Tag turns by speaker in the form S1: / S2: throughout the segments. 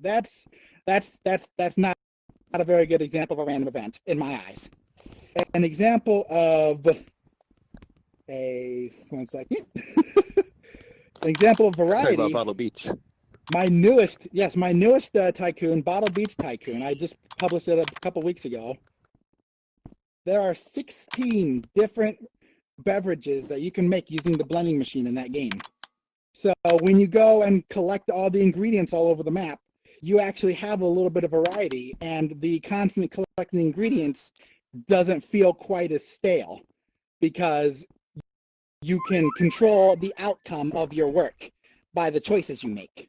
S1: That's not a very good example of a random event in my eyes. An example of a one second. An example of
S2: Talk about
S1: variety.
S2: Bottle Beach.
S1: My newest tycoon, Bottle Beach Tycoon. I just published it a couple weeks ago. There are 16 different beverages that you can make using the blending machine in that game. So when you go and collect all the ingredients all over the map, you actually have a little bit of variety, and the constant collecting ingredients doesn't feel quite as stale because you can control the outcome of your work by the choices you make.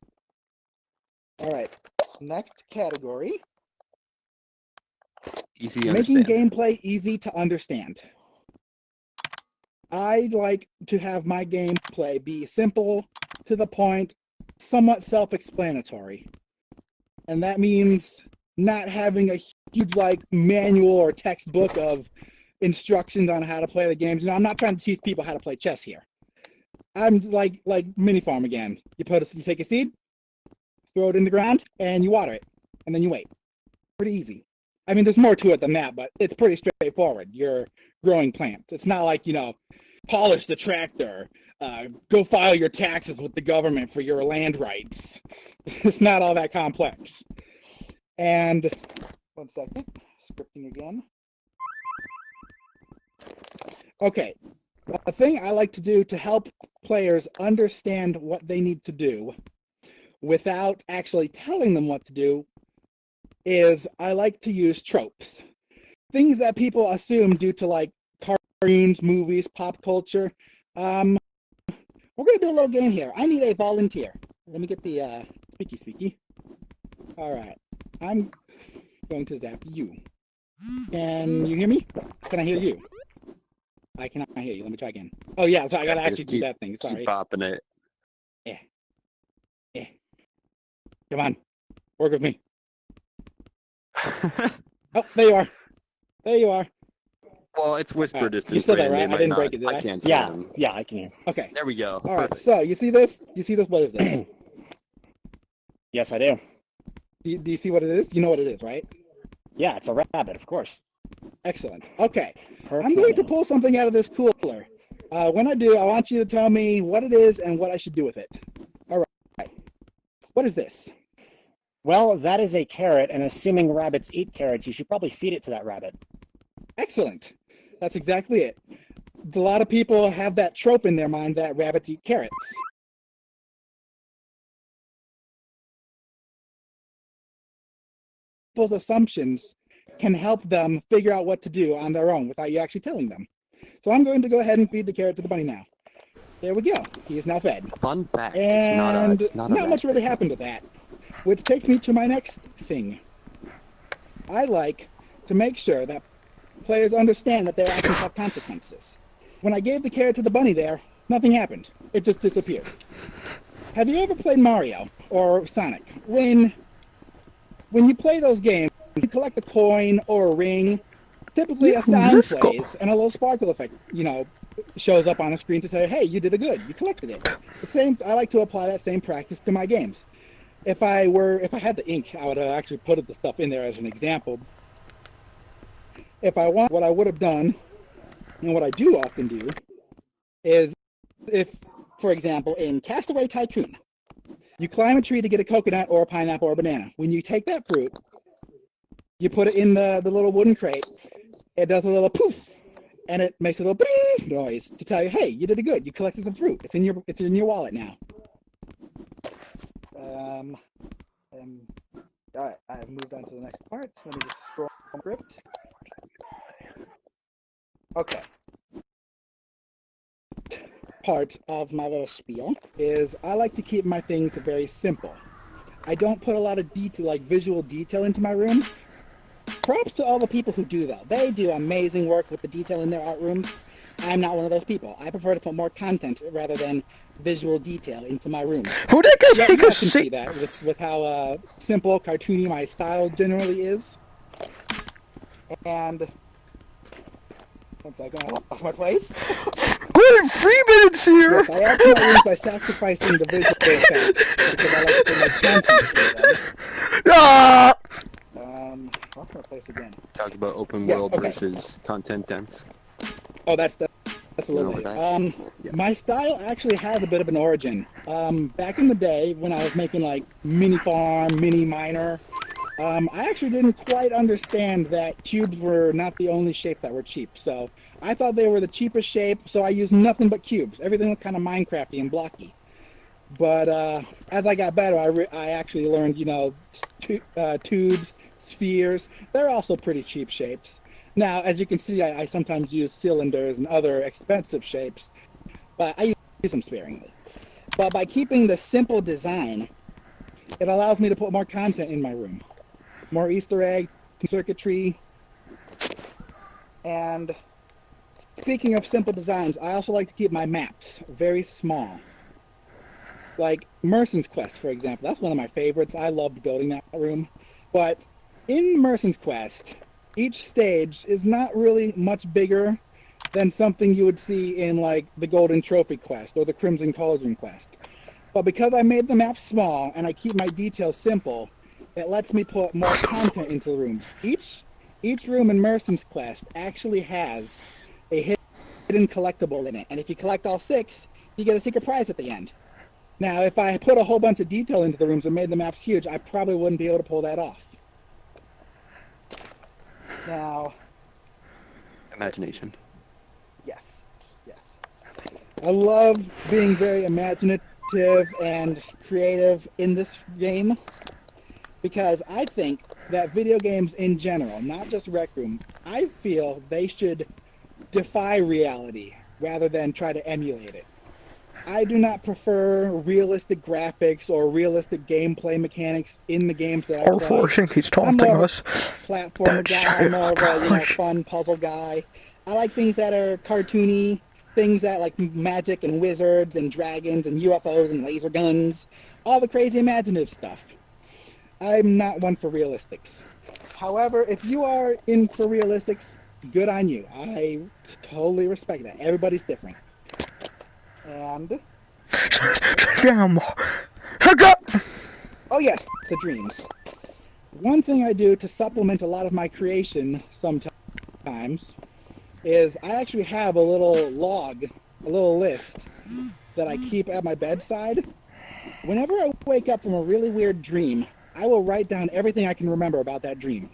S1: All right, next category.
S2: Easy to
S1: Making
S2: understand.
S1: gameplay easy to understand. I like to have my gameplay be simple, to the point, somewhat self-explanatory. And that means not having a huge manual or textbook of instructions on how to play the games. I'm not trying to teach people how to play chess here. I'm like Mini Farm again. You take a seed, throw it in the ground, and you water it, and then you wait. Pretty easy. I mean, there's more to it than that, but it's pretty straightforward. You're growing plants. It's not like, polish the tractor, go file your taxes with the government for your land rights. It's not all that complex. And one second, scripting again. Okay, a thing I like to do to help players understand what they need to do without actually telling them what to do is I like to use tropes. Things that people assume due to cartoons, movies, pop culture. We're going to do a little game here. I need a volunteer. Let me get the speaky. All right. I'm going to zap you. Can you hear me? Can I hear you? I cannot hear you. Let me try again. Oh, yeah. So I got to actually do that thing. Sorry.
S2: Keep popping it.
S1: Yeah. Come on. Work with me. Oh, there you are.
S2: Well, it's whisper distance.
S1: You still there, right? I didn't break it, did I?
S2: I can't see him.
S3: Yeah, I can hear.
S1: Okay.
S2: There we go.
S1: All right. So you see this? What is this?
S3: Yes, I do.
S1: Do you see what it is? You know what it is, right?
S3: Yeah, it's a rabbit, of course.
S1: Excellent. Okay. I'm going to pull something out of this cooler. When I do, I want you to tell me what it is and what I should do with it. All right. What is this?
S3: Well, that is a carrot, and assuming rabbits eat carrots, you should probably feed it to that rabbit.
S1: Excellent. That's exactly it. A lot of people have that trope in their mind that rabbits eat carrots. People's assumptions can help them figure out what to do on their own without you actually telling them. So I'm going to go ahead and feed the carrot to the bunny now. There we go. He is now fed.
S2: Fun fact.
S1: And
S2: it's not
S1: much really happened with that. Which takes me to my next thing. I like to make sure that players understand that their actions have consequences. When I gave the carrot to the bunny there, nothing happened. It just disappeared. Have you ever played Mario or Sonic? When you play those games, you collect a coin or a ring. Typically, a sound plays and a little sparkle effect, shows up on the screen to say, "Hey, you did a good. You collected it." I like to apply that same practice to my games. If I had the ink, I would have actually put the stuff in there as an example. What I would have done, and what I do often do, is if, for example, in Castaway Tycoon, you climb a tree to get a coconut or a pineapple or a banana. When you take that fruit, you put it in the little wooden crate. It does a little poof, and it makes a little bing noise to tell you, "Hey, you did it good. You collected some fruit. It's in your wallet now." All right, I've moved on to the next part. So let me just scroll the script. Okay. Part of my little spiel is I like to keep my things very simple. I don't put a lot of detail, visual detail into my room. Props to all the people who do though. They do amazing work with the detail in their art rooms. I'm not one of those people. I prefer to put more content rather than visual detail into my room.
S2: Who did
S1: You can see that with how simple, cartoony my style generally is. And one second, I lost my place.
S2: Where
S4: get 3 minutes here.
S1: Yes, I add to my rooms by sacrificing the visual effects because I like to make content for them.
S4: Ah!
S1: Lost my place again.
S2: Talk about open
S1: Yes,
S2: world
S1: okay.
S2: versus content dense.
S1: Oh, that's a little
S2: Over
S1: later.
S2: that? Yeah.
S1: My style actually has a bit of an origin. Back in the day when I was making like mini farm, mini miner, I actually didn't quite understand that cubes were not the only shape that were cheap. So I thought they were the cheapest shape, so I used nothing but cubes. Everything looked kind of Minecrafty and blocky. But as I got better, I actually learned, you know, tubes, spheres. They're also pretty cheap shapes. Now, as you can see, I sometimes use cylinders and other expensive shapes, but I use them sparingly. But by keeping the simple design, it allows me to put more content in my room. More Easter egg, circuitry, and speaking of simple designs, I also like to keep my maps very small. Like Merson's Quest, for example. That's one of my favorites. I loved building that room. But in Merson's Quest, each stage is not really much bigger than something you would see in like the Golden Trophy Quest or the Crimson Cauldron Quest. But because I made the map small and I keep my details simple, it lets me put more content into the rooms. Each room in Merson's Quest actually has a hidden collectible in it. And if you collect all 6, you get a secret prize at the end. Now, if I put a whole bunch of detail into the rooms and made the maps huge, I probably wouldn't be able to pull that off. Now,
S2: Imagination.
S1: yes. I love being very imaginative and creative in this game because I think that video games in general, not just Rec Room, I feel they should defy reality rather than try to emulate it. I do not prefer realistic graphics or realistic gameplay mechanics in the games that I play.
S4: Forcing he's
S1: I'm
S4: taunting
S1: more
S4: us.
S1: of a platformer guy. I'm more of a
S4: Gosh.
S1: fun puzzle guy. I like things that are cartoony, things that like magic and wizards and dragons and UFOs and laser guns, all the crazy imaginative stuff. I'm not one for realistics. However, if you are in for realistics, good on you. I totally respect that. Everybody's different. And oh yes, the dreams. One thing I do to supplement a lot of my creation sometimes is I actually have a little log, a little list that I keep at my bedside. Whenever I wake up from a really weird dream, I will write down everything I can remember about that dream.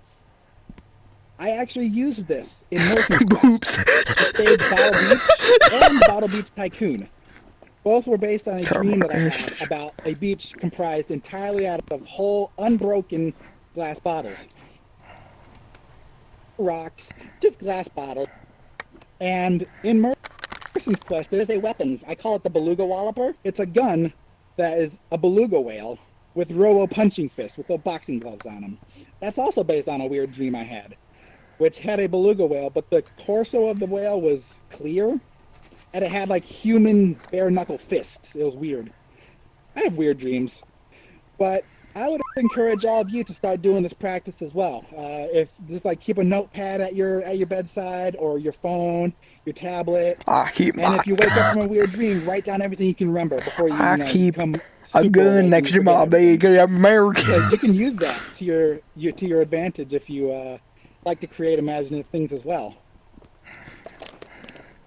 S1: I actually used this in Merson's Quest to stage Bottle Beach and Bottle Beach Tycoon. Both were based on a dream that I had about a beach comprised entirely out of whole, unbroken glass bottles. Rocks, just glass bottles. And in Merson's Quest, there's a weapon. I call it the Beluga Walloper. It's a gun that is a beluga whale with robo punching fists with little boxing gloves on them. That's also based on a weird dream I had, which had a beluga whale, but the torso of the whale was clear, and it had like human bare knuckle fists. It was weird. I have weird dreams, but I would encourage all of you to start doing this practice as well. If just like keep a notepad at your bedside or your phone, your tablet, and if you wake up from a weird dream, write down everything you can remember before you
S4: keep
S1: become
S4: a
S1: super
S4: gun
S1: awake
S4: next
S1: and
S4: to
S1: you
S4: my
S1: forget
S4: bed
S1: everything.
S4: 'cause I'm American.
S1: Because you can use that to your advantage if you like to create imaginative things as well.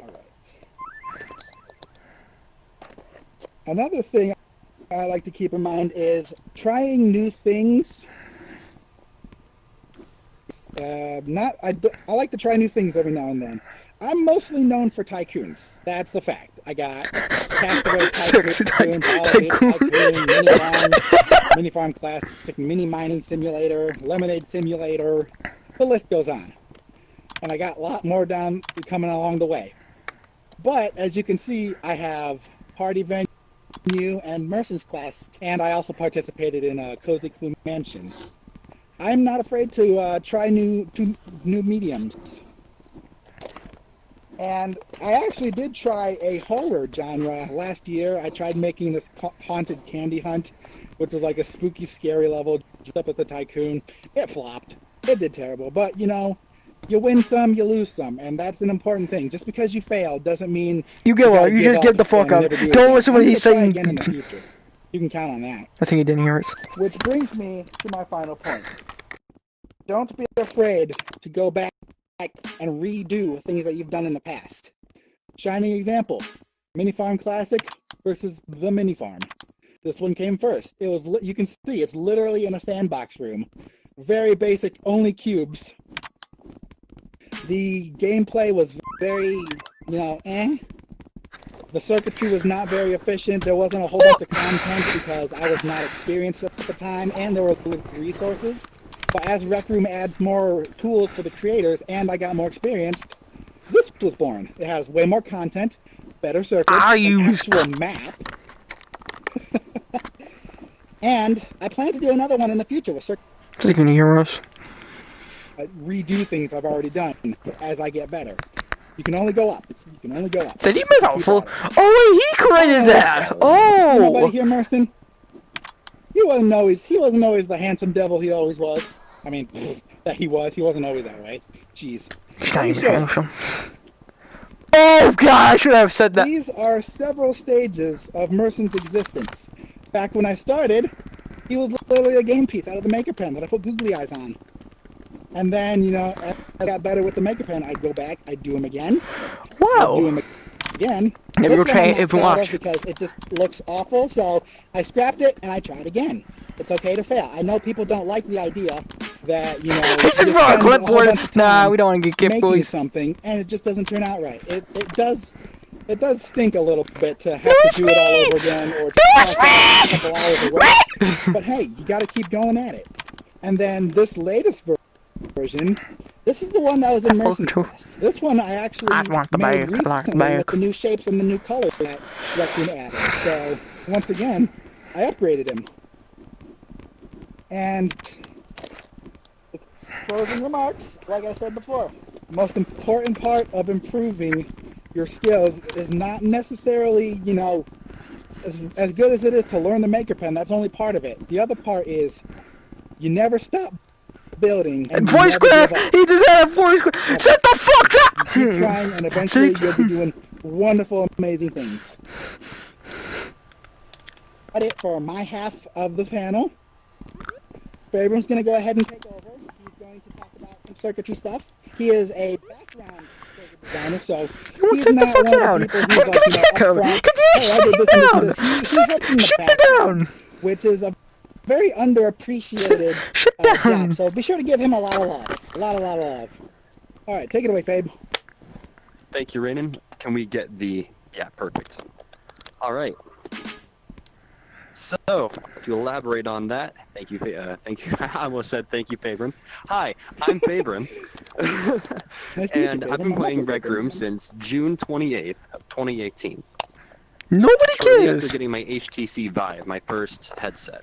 S1: All right. Another thing I like to keep in mind is trying new things. I like to try new things every now and then. I'm mostly known for tycoons. That's the fact. I got Castaway
S4: Sexy
S1: Tycoon,
S4: tycoon.
S1: Mini Farm Classic, Mini Mining Simulator, Lemonade Simulator. The list goes on. And I got a lot more down coming along the way. But as you can see, I have Party Venue and Merson's Quest, and I also participated in a Cozy Clue Mansion. I'm not afraid to try new mediums. And I actually did try a horror genre last year. I tried making this haunted candy hunt, which was like a spooky, scary level just up at the Tycoon. It flopped. It did terrible. But, you know, You win some, you lose some, and that's an important thing. Just because you fail doesn't mean
S4: You give up.
S1: gotta
S4: You just
S1: up
S4: give the fuck
S1: and
S4: up.
S1: never do it
S4: Don't
S1: again.
S4: listen to
S1: I'm
S4: what he's
S1: gonna try
S4: saying.
S1: again in the future. You can count on that.
S4: I think he didn't hear us.
S1: Which brings me to my final point. Don't be afraid to go back and redo things that you've done in the past. Shining example, Mini Farm Classic versus the Mini Farm. This one came first. It was, you can see, it's literally in a sandbox room. Very basic, only cubes. The gameplay was very, The circuitry was not very efficient. There wasn't a whole bunch of content because I was not experienced at the time, and there were resources. But as Rec Room adds more tools for the creators, and I got more experience, this was born. It has way more content, better circuits, an actual map. And I plan to do another one in the future with circuits.
S4: Can you hear us?
S1: Redo things I've already done as I get better. You can only go up. You can only go up.
S4: Did he make a full? Oh wait, he created that. Oh.
S1: Nobody here, Marston? He wasn't always the handsome devil he always was. I mean, that he was. He wasn't always that way. Jeez.
S4: He's not even handsome. Oh god, I should have said that.
S1: These are several stages of Merson's existence. Back when I started, he was literally a game piece out of the Maker Pen that I put googly eyes on. And then, as I got better with the Maker Pen, I'd go back, I'd do them again.
S4: Wow.
S1: I'd do them again.
S4: Maybe we'll try it if we watch.
S1: Because it just looks awful, so I scrapped it and I tried again. It's okay to fail. I know people don't like the idea that,
S4: It's just for a clipboard. Nah, we don't want to get gift
S1: making
S4: boys.
S1: something, and it just doesn't turn out right. It does stink a little bit to have to do it all over again, or to pass a couple hours away. But hey, you got to keep going at it. And then this latest version, this is the one that was in Merson's Quest. This one I actually made recently with the new shapes and the new colors that Rec Room added. So once again, I upgraded him. And closing remarks, like I said before, the most important part of improving your skills is not necessarily, as good as it is to learn the Maker Pen. That's only part of it. The other part is you never stop building. And
S4: voice crack! He just had a voice crack! Shut the fuck up!
S1: Keep trying, and eventually you'll be doing wonderful, amazing things. That's it for my half of the panel. Fabian's going to go ahead and take over. He's going to talk about some circuitry stuff. He is a background circuit designer, so he's not one of the people who's like,
S4: Shut it down!
S1: Which is a very underappreciated job. So be sure to give him a lot of love. A lot of love. All right, take it away, Fabe.
S2: Thank you, Rainen. Can we get the... Yeah, perfect. All right. So, to elaborate on that, thank you. I almost said thank you, Fabrin. Hi, I'm Fabrin, and I've been playing Rec Room since June 28th of 2018.
S4: Nobody
S2: Shortly
S4: cares.
S2: after getting my HTC Vive, my first headset.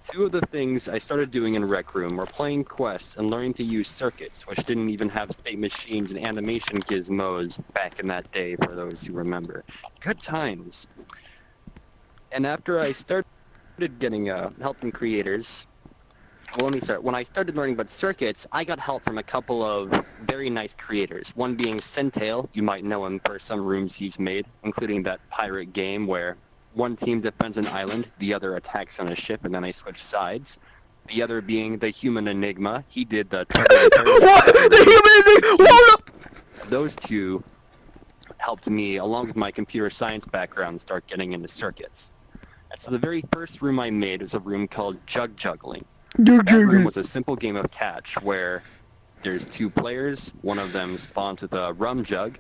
S2: Two of the things I started doing in Rec Room were playing quests and learning to use circuits, which didn't even have state machines and animation gizmos back in that day, for those who remember. Good times. And after I started getting help from creators, well, let me start. When I started learning about circuits, I got help from a couple of very nice creators. One being Sentail. You might know him for some rooms he's made, including that pirate game where one team defends an island, the other attacks on a ship, and then they switch sides. The other being the Human Enigma. He did the...
S4: What? The Human Enigma? What?
S2: Those two helped me, along with my computer science background, start getting into circuits. And so the very first room I made was a room called Jug Juggling. That room was a simple game of catch where there's two players, one of them spawns with a rum jug,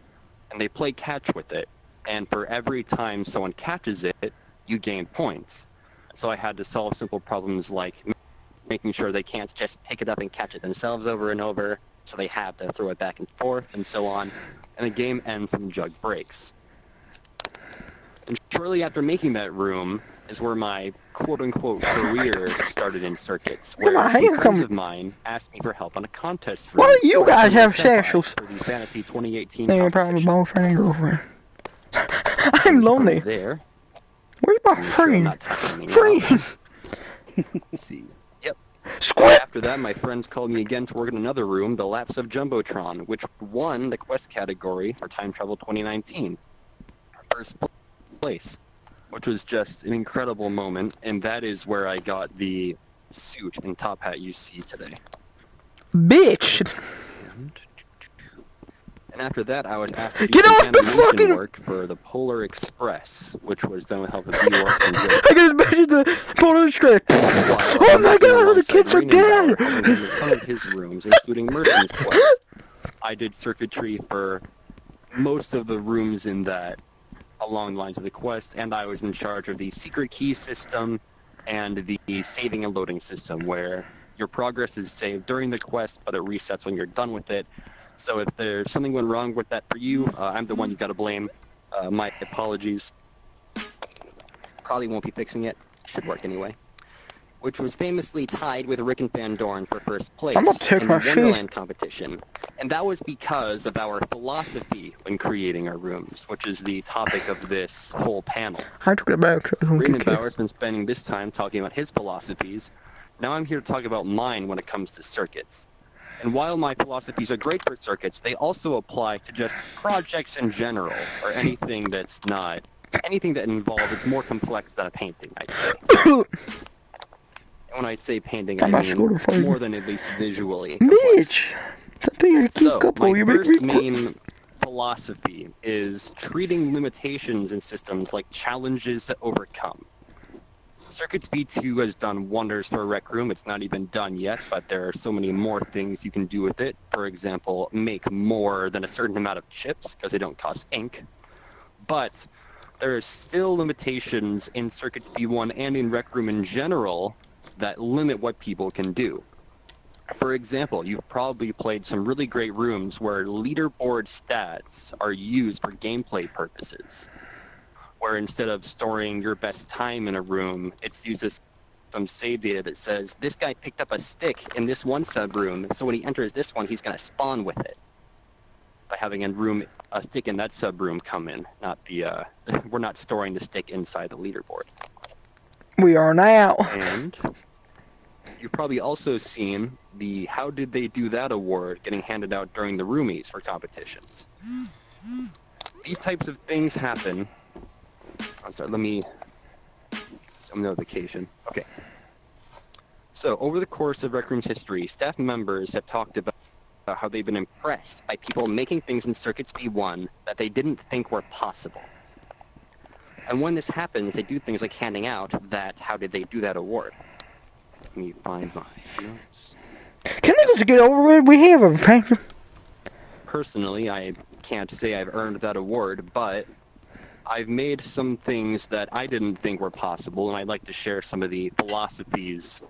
S2: and they play catch with it. And for every time someone catches it, you gain points. So I had to solve simple problems like making sure they can't just pick it up and catch it themselves over and over, so they have to throw it back and forth, and so on. And the game ends when the jug breaks. And shortly after making that room is where my quote-unquote career started in circuits, where some friends of mine asked me for help on a contest room.
S4: Why do you guys have sexuals?
S2: For the Fantasy 2018
S4: They're probably boyfriend and girlfriend. I'm lonely.
S2: There.
S4: Where's my friend? Friend!
S2: Let's see. Yep.
S4: Squid!
S2: After that, my friends called me again to work in another room, the Lapse of Jumbotron, which won the quest category for Time Travel 2019. First place, which was just an incredible moment, and that is where I got the suit and top hat you see today.
S4: Bitch!
S2: And after that, I was asked to do
S4: Get
S2: some
S4: off the
S2: animation
S4: fucking-
S2: work for the Polar Express, which was done with help of Bjork and Jake.
S4: I can imagine the Polar Express. Oh my god, the kids are dead!
S2: Helping him with some of his rooms, including Merton's quest. I did circuitry for most of the rooms in that, along the lines of the quest, and I was in charge of the secret key system and the saving and loading system, where your progress is saved during the quest, but it resets when you're done with it. So if there's something went wrong with that for you, I'm the one you gotta blame. My apologies. Probably won't be fixing it. Should work anyway. Which was famously tied with Rick and Van Dorn for first place
S4: I'm gonna take
S2: in
S4: my
S2: the
S4: shit.
S2: Wonderland competition. And that was because of our philosophy when creating our rooms, which is the topic of this whole panel.
S4: I took it back. I don't
S2: Raymond
S4: care.
S2: Bauer's been spending this time talking about his philosophies. Now I'm here to talk about mine when it comes to circuits. And while my philosophies are great for circuits, they also apply to just projects in general, or anything that's not, anything that involves, it's more complex than a painting, I'd say. And when I say painting, I
S4: I'm not
S2: mean
S4: sure to find
S2: more
S4: it.
S2: than at least visually complex.
S4: Bitch! That thing I keep
S2: So,
S4: couple,
S2: my
S4: you make me
S2: first main philosophy is treating limitations in systems like challenges to overcome. Circuits V2 has done wonders for Rec Room. It's not even done yet, but there are so many more things you can do with it. For example, make more than a certain amount of chips, because they don't cost ink. But there are still limitations in Circuits V1 and in Rec Room in general that limit what people can do. For example, you've probably played some really great rooms where leaderboard stats are used for gameplay purposes, where instead of storing your best time in a room, it's used as some save data that says, this guy picked up a stick in this one sub-room, so when he enters this one, he's going to spawn with it. By having a stick in that sub-room come in, not the, we're not storing the stick inside the leaderboard.
S4: We are now.
S2: And you've probably also seen the How Did They Do That award getting handed out during the roomies for competitions. These types of things happen. I'm sorry, let me... some notification. Okay. So, over the course of Rec Room's history, staff members have talked about how they've been impressed by people making things in Circuits V1 that they didn't think were possible. And when this happens, they do things like handing out that How Did They Do That award. Let me find my notes.
S4: Can they just get over it? We have a...
S2: Personally, I can't say I've earned that award, but I've made some things that I didn't think were possible, and I'd like to share some of the philosophies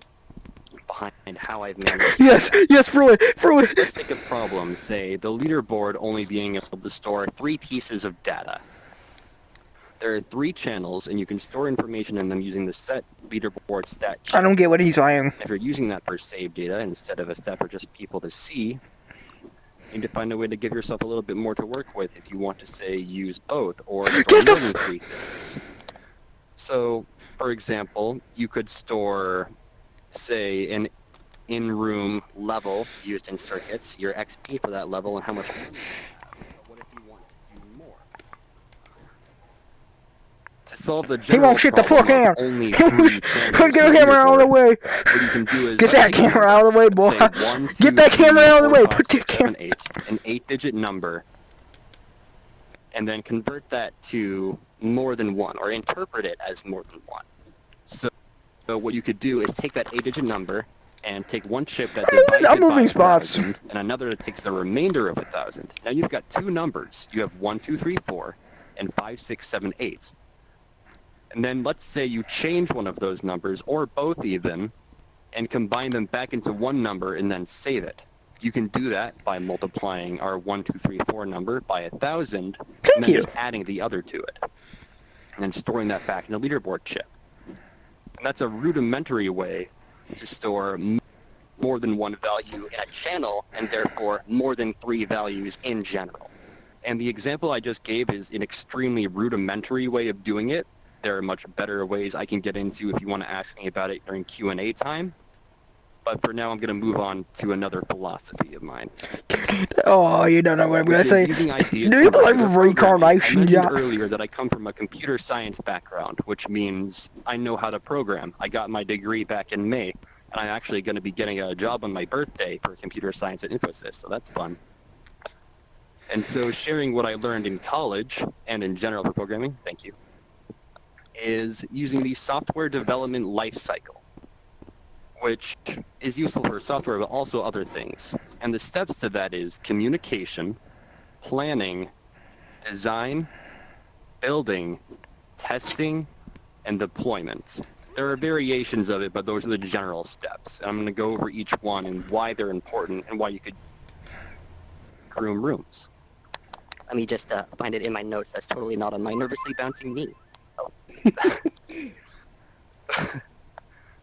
S2: behind how I've managed.
S4: Yes, throw it.
S2: For the sake of problems, say, the leaderboard only being able to store 3 pieces of data. There are 3 channels, and you can store information in them using the set leaderboard stat
S4: I
S2: channel.
S4: don't get what he's saying.
S2: If you're using that for save data instead of a step for just people to see, you need to find a way to give yourself a little bit more to work with if you want to, say, use both or store
S4: Get the
S2: more than 3 things. So, for example, you could store, say, an in-room level used in circuits, your XP for that level, and how much... But what if you want to do more? To solve the
S4: He
S2: general
S4: won't shit the fuck
S2: problem
S4: out.
S2: of only
S4: Get
S2: 3 channels
S4: the
S2: on
S4: camera out of the
S2: leaderboard,
S4: way.
S2: what you can do is
S4: Get that camera out of the way, boy. Get that camera out of the way. Put the camera.
S2: An 8-digit number, and then convert that to more than 1, or interpret it as more than 1. So what you could do is take that 8-digit number and take one chip that divides
S4: I'm
S2: it by
S4: moving spots.
S2: 1,000, and another that takes the remainder of 1,000. Now you've got 2 numbers. You have 1, 2, 3, 4, and 5, 6, 7, 8. And then let's say you change one of those numbers, or both even, and combine them back into one number and then save it. You can do that by multiplying our 1, 2, 3, 4 number by 1,000, and then
S4: you.
S2: just adding the other to it. And then storing that back in a leaderboard chip. And that's a rudimentary way to store more than 1 value in a channel, and therefore more than 3 values in general. And the example I just gave is an extremely rudimentary way of doing it. There are much better ways I can get into if you want to ask me about it during Q&A time. But for now, I'm going to move on to another philosophy of mine.
S4: Oh, you don't know what I'm gonna say.
S2: Using
S4: Do
S2: ideas
S4: you
S2: from
S4: believe
S2: regular
S4: in
S2: programming.
S4: reincarnation,
S2: I mentioned
S4: Jack?
S2: earlier that I come from a computer science background, which means I know how to program. I got my degree back in May, and I'm actually going to be getting a job on my birthday for computer science at Infosys, so that's fun. And so sharing what I learned in college and in general for programming, thank you, is using the software development life cycle, which is useful for software but also other things. And the steps to that is communication, planning, design, building, testing, and deployment. There are variations of it, but those are the general steps. And I'm going to go over each one and why they're important and why you could groom rooms.
S5: Let me just find it in my notes. That's totally not on my nervously bouncing knee. Oh.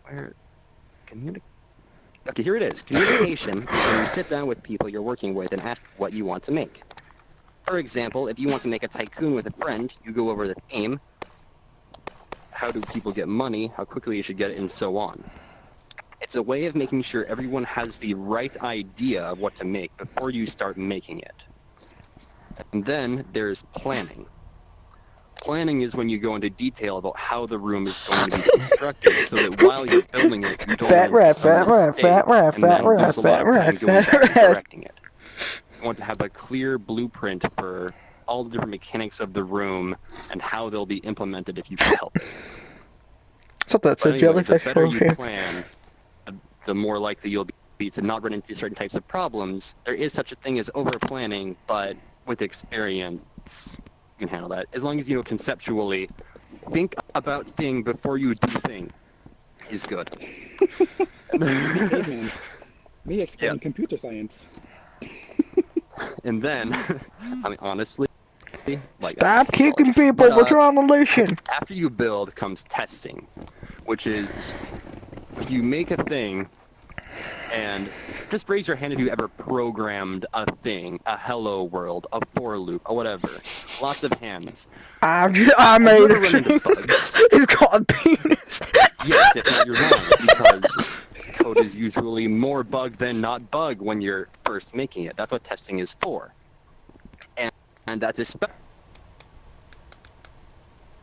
S2: Where? Okay, here it is. Communication is when you sit down with people you're working with and ask what you want to make. For example, if you want to make a tycoon with a friend, you go over the theme, how do people get money, how quickly you should get it, and so on. It's a way of making sure everyone has the right idea of what to make before you start making it. And then there's planning. Planning is when you go into detail about how the room is going to be constructed, so that while you're building it, you don't
S4: Fat rat, fat rat, fat rat, fat rat, fat rat, fat rat.
S2: directing it. You want to have a clear blueprint for all the different mechanics of the room and how they'll be implemented if you can help it.
S4: So that's
S2: But
S4: a
S2: anyway,
S4: jellyfish
S2: the better
S4: over
S2: you
S4: here.
S2: plan, the more likely you'll be to not run into certain types of problems. There is such a thing as over-planning, but with experience, you can handle that. As long as you know conceptually, think about thing before you do thing is good.
S1: Amen. Me explaining
S2: Yeah.
S1: computer science.
S2: And then, I mean, honestly, like,
S4: Stop kicking people,
S2: But,
S4: we're trying to listen.
S2: after you build comes testing, which is you make a thing, and just raise your hand if you ever programmed a thing, a hello world, a for loop, or whatever. Lots of hands.
S4: I
S2: Have
S4: made
S2: you ever
S4: it.
S2: run into bugs?
S4: It's called penis.
S2: Yes, if not, you're wrong, because code is usually more bug than not bug when you're first making it. That's what testing is for. And that's especially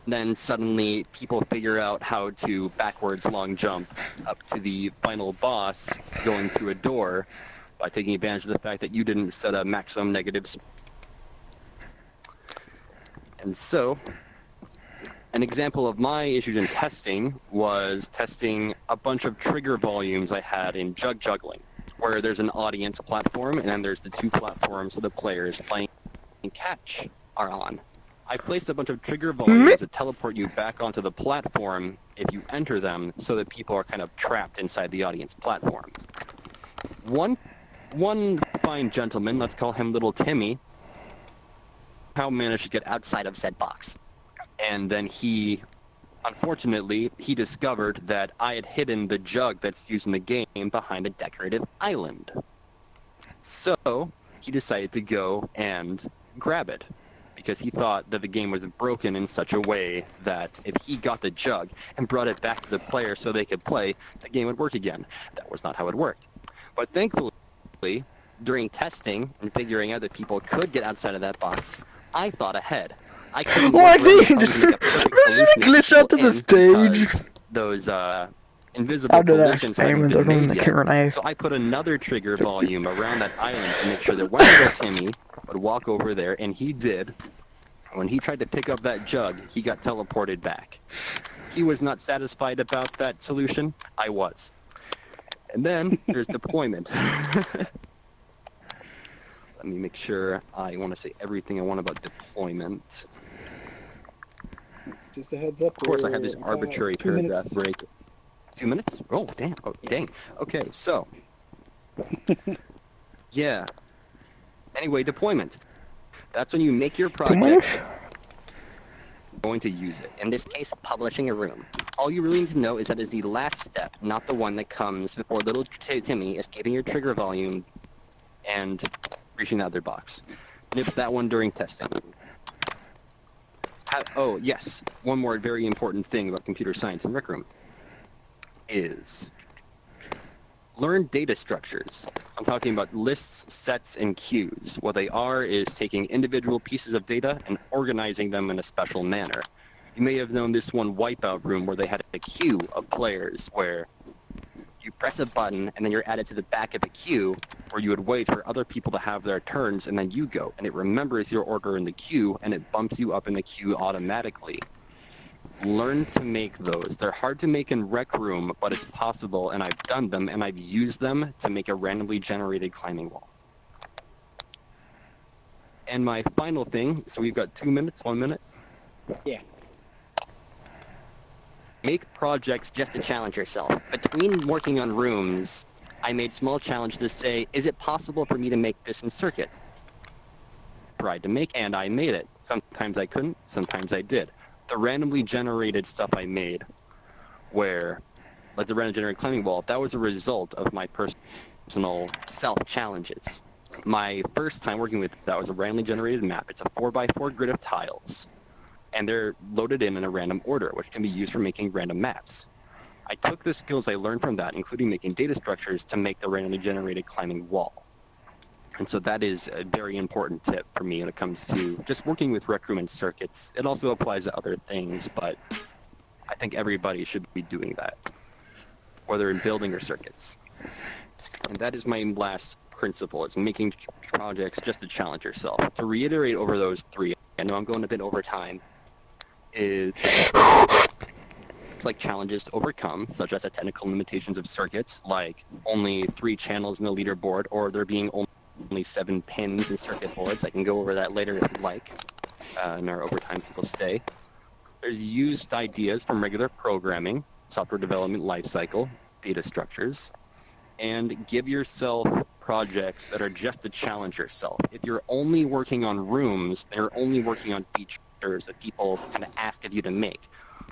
S2: then suddenly people figure out how to backwards long jump up to the final boss going through a door by taking advantage of the fact that you didn't set a maximum negatives. And so, an example of my issues in testing was testing a bunch of trigger volumes I had in Jug Juggling, where there's an audience platform and then there's the two platforms so the players playing catch are on. I placed a bunch of trigger volumes to teleport you back onto the platform if you enter them, so that people are kind of trapped inside the audience platform. One fine gentleman, let's call him Little Timmy, how managed to get outside of said box. And then unfortunately, he discovered that I had hidden the jug that's used in the game behind a decorative island. So, he decided to go and grab it, because he thought that the game was broken in such a way that if he got the jug and brought it back to the player so they could play, the game would work again. That was not how it worked. But thankfully, during testing and figuring out that people could get outside of that box, I thought ahead. I couldn't
S4: Why
S2: work around
S4: did you
S2: trying to
S4: just
S2: make a perfect
S4: just
S2: solution to
S4: glitch
S2: get
S4: out to
S2: people
S4: the
S2: in
S4: stage?
S2: because those invisible
S4: After that
S2: collisions hadn't
S4: experiment,
S2: been
S4: I don't
S2: made
S4: the
S2: yet.
S4: Q&A.
S2: So I put another trigger volume around that island to make sure that when Little Timmy would walk over there, and he did, when he tried to pick up that jug, he got teleported back. He was not satisfied about that solution. I was. And then there's deployment. Let me make sure I want to say everything I want about deployment.
S1: Just a heads up.
S2: Of course, I have this
S1: we're
S2: arbitrary
S1: about 2
S2: paragraph
S1: minutes.
S2: break. 2 minutes? Oh, damn. Oh, dang. Okay, so. Yeah. Anyway, deployment. That's when you make your
S4: 2
S2: project,
S4: minutes?
S2: going to use it.
S5: In this case, publishing a room.
S2: All you really need to know is that is the last step, not the one that comes before Little Timmy escaping your trigger volume and reaching the other box. Nip that one during testing. Oh, yes. One more very important thing about computer science in Rec Room is Learn data structures. I'm talking about lists, sets, and queues. What they are is taking individual pieces of data and organizing them in a special manner. You may have known this one Wipeout room where they had a queue of players where you press a button and then you're added to the back of the queue where you would wait for other people to have their turns and then you go. And it remembers your order in the queue and it bumps you up in the queue automatically. Learn to make those. They're hard to make in Rec Room, but it's possible, and I've done them, and I've used them to make a randomly generated climbing wall. And my final thing, so we've got 2 minutes, 1 minute.
S1: Yeah.
S2: Make projects
S5: Just to challenge yourself. Between working on rooms, I made small challenges to say, is it possible for me to make this in Circuit?
S2: tried to make, and I made it. Sometimes I couldn't, sometimes I did. The randomly generated stuff I made, where, like the randomly generated climbing wall, that was a result of my personal self-challenges. My first time working with that was a randomly generated map. It's a 4x4 grid of tiles, and they're loaded in a random order, which can be used for making random maps. I took the skills I learned from that, including making data structures, to make the randomly generated climbing wall. And so that is a very important tip for me when it comes to just working with Rec Room and circuits. It also applies to other things, but I think everybody should be doing that, whether in building or circuits. And that is my last principle, is making projects just to challenge yourself. To reiterate over those three, I know I'm going a bit over time, is like challenges to overcome, such as the technical limitations of circuits, like only 3 channels in the leaderboard, or there being only 7 pins in circuit boards. I can go over that later if you'd like, in our overtime people stay. There's used ideas from regular programming, software development lifecycle, data structures, and give yourself projects that are just to challenge yourself. If you're only working on rooms, then you're only working on features that people kind of ask of you to make,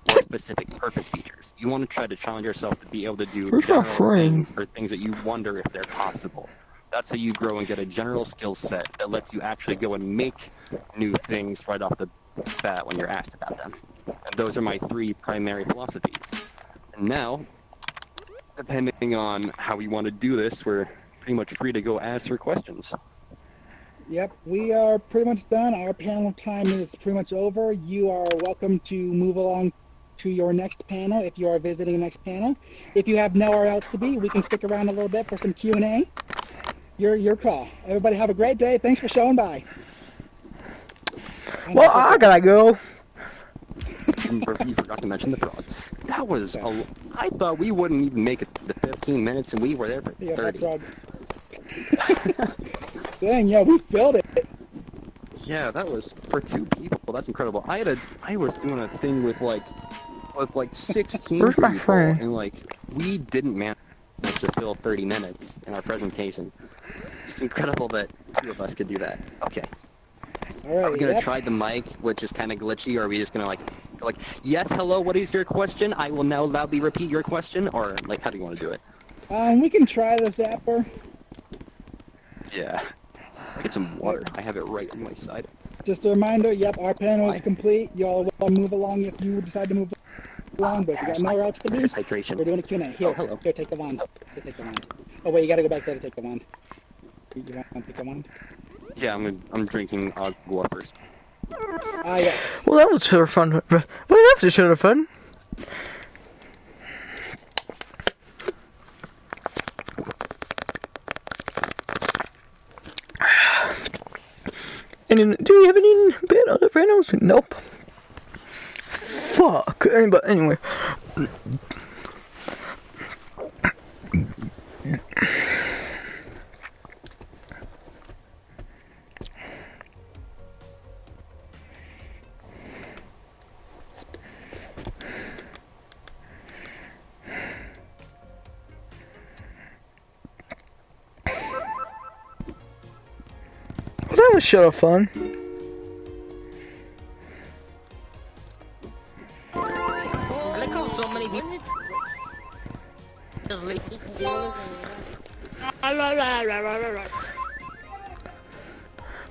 S2: or specific purpose features. You want to try to challenge yourself to be able to do general things, or things that you wonder if they're possible. That's how you grow and get a general skill set that lets you actually go and make new things right off the bat when you're asked about them. And those are my 3 primary philosophies. And now, depending on how we want to do this, we're pretty much free to go answer questions.
S1: Yep, we are pretty much done. Our panel time is pretty much over. You are welcome to move along to your next panel if you are visiting the next panel. If you have nowhere else to be, we can stick around a little bit for some Q&A. Your call. Everybody have a great day. Thanks for showing by.
S4: Well, I gotta go.
S2: You forgot to mention the frog. That was I thought we wouldn't even make it to the 15 minutes, and we were there for 30.
S1: Frog. Dang, yeah, we filled it.
S2: Yeah, that was for 2 people. That's incredible. I was doing a thing with like 16
S4: Where's my
S2: people,
S4: friend?
S2: and like we didn't manage to fill 30 minutes in our presentation. It's incredible that 2 of us could do that. Okay.
S1: All right.
S2: Are we gonna try the mic, which is kind of glitchy, or are we just gonna go like, yes, hello, what is your question? I will now loudly repeat your question, or like, how do you want to do it?
S1: We can try the zapper.
S2: Yeah. I get some water. I have it right on my side.
S1: Just a reminder, yep, our panel is complete. Y'all will move along if you decide to move along, but if you got nowhere else to be,
S2: Hydration.
S1: we're doing a Q&A. Here,
S2: hello.
S1: Here, take the wand. Here, take the wand. Oh, wait, you gotta go back there to take the wand. You want to take the wand?
S2: Yeah, I'm drinking agua first.
S1: Yeah.
S4: Well, that was sort of fun. Well, that was sort of fun. And then, do we have any bit other panels? Nope. Fuck. But anyway. Well, that was sort of fun.
S5: I like how so many people just leave.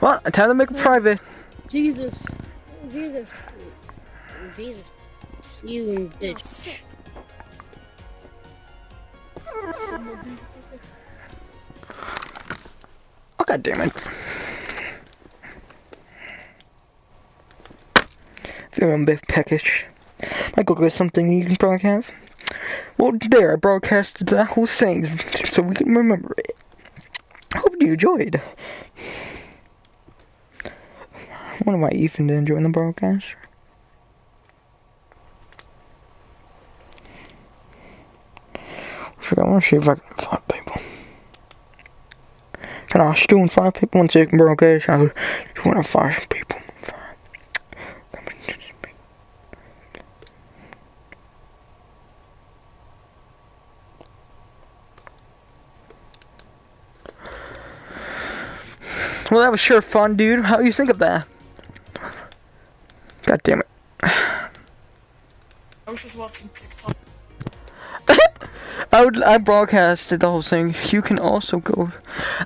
S4: Well, time to make a private.
S6: Jesus. You bitch.
S4: God damn it. Feeling a bit peckish. Michael, there's something you can broadcast? Well, there, I broadcasted that whole thing so we can remember it. Hope you enjoyed. What am I even enjoying the broadcast? I want to see if I can find people. Can I still in 5 people and take broadcast? I just want to find some people. Well, that was sure fun, dude. How do you think of that? God damn it.
S6: I was just watching TikTok.
S4: I broadcasted the whole thing. You can also go.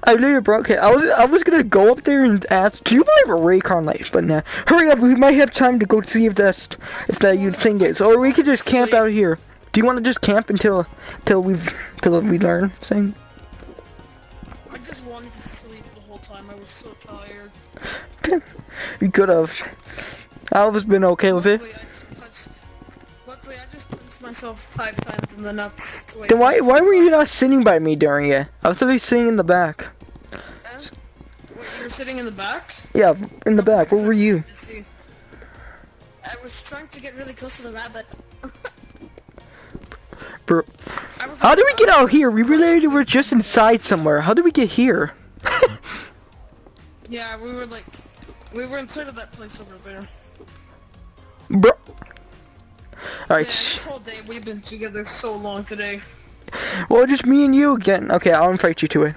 S4: I literally broadcast. I was gonna go up there and ask, do you believe a reincarnation? But nah. Hurry up, we might have time to go see if that you thing is. Or we could just camp out here. Do you want to just camp until we learn thing?
S6: I just wanted to sleep the whole time. I was so tired.
S4: You could have. I was been okay with it.
S6: Luckily, I just punched myself 5 times in the nuts.
S4: Then why were you not sitting by me during it? I was literally sitting in the back.
S6: Wait, you were sitting in the back?
S4: Yeah, in the back. Where were you?
S6: I was trying to get really close to the rabbit.
S4: Bro, how did we get out here? We really were just inside somewhere. How did we get here?
S6: Yeah, we were inside of that place over there.
S4: Bro.
S6: Yeah,
S4: Alright.
S6: this whole day we've been together so long today.
S4: Well, just me and you again. Okay, I'll invite you to it.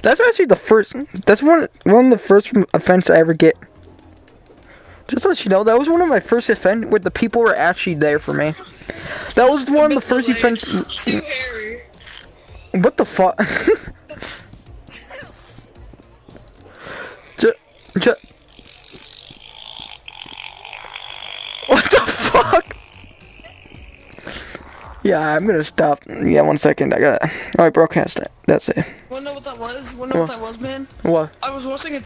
S4: That's actually the first. That's one of the first events I ever get. Just to let you know, that was one of my first events where the people were actually there for me. That was one of the first events.
S6: Too hairy.
S4: What the fuck? What the fuck? Yeah, I'm gonna stop. Yeah, 1 second. I gotta. Alright, broadcast that. That's it.
S6: Wanna know what that was? Wanna know what that was, man?
S4: What?
S6: I was watching it.